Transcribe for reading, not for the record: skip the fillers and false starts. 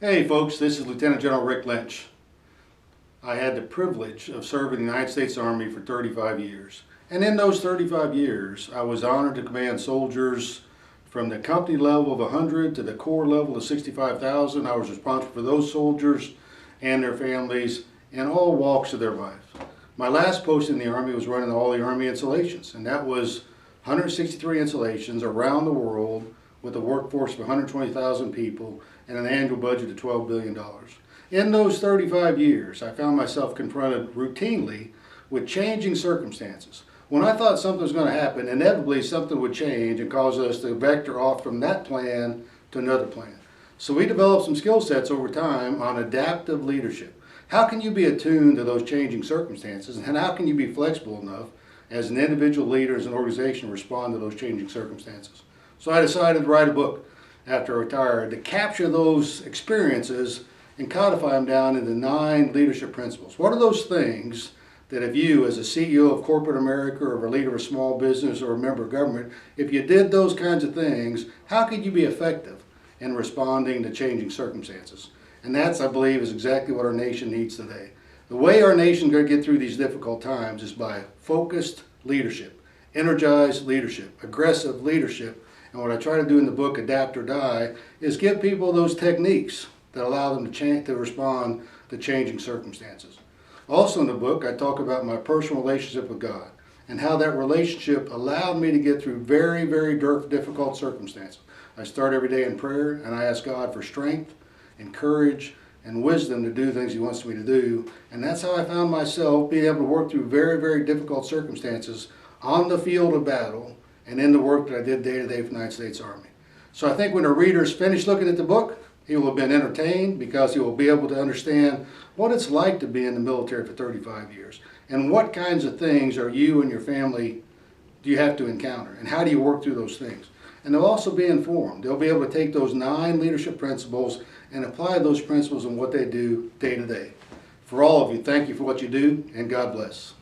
Hey folks, this is Lieutenant General Rick Lynch. I had the privilege of serving the United States Army for 35 years. And in those 35 years, I was honored to command soldiers from the company level of 100 to the corps level of 65,000. I was responsible for those soldiers and their families in all walks of their lives. My last post in the Army was running all the Army installations, and that was 163 installations around the world with a workforce of 120,000 people and an annual budget of $12 billion. In those 35 years, I found myself confronted routinely with changing circumstances. When I thought something was going to happen, inevitably something would change and cause us to vector off from that plan to another plan. So we developed some skill sets over time on adaptive leadership. How can you be attuned to those changing circumstances, and how can you be flexible enough as an individual leader, as an organization, to respond to those changing circumstances? So I decided to write a book after I retired to capture those experiences and codify them down into 9 leadership principles. What are those things that if you, as a CEO of corporate America or a leader of a small business or a member of government, if you did those kinds of things, how could you be effective in responding to changing circumstances? And that's, I believe, is exactly what our nation needs today. The way our nation is going to get through these difficult times is by focused leadership, energized leadership, aggressive leadership. And what I try to do in the book, Adapt or Die, is give people those techniques that allow them to respond to changing circumstances. Also in the book, I talk about my personal relationship with God and how that relationship allowed me to get through very, very difficult circumstances. I start every day in prayer and I ask God for strength and courage and wisdom to do things He wants me to do. And that's how I found myself being able to work through very, very difficult circumstances on the field of battle and in the work that I did day to day for the United States Army. So I think when a reader's finished looking at the book, he will have been entertained because he will be able to understand what it's like to be in the military for 35 years and what kinds of things are you and your family do you have to encounter and how do you work through those things. And they'll also be informed. They'll be able to take those 9 leadership principles and apply those principles in what they do day to day. For all of you, thank you for what you do, and God bless.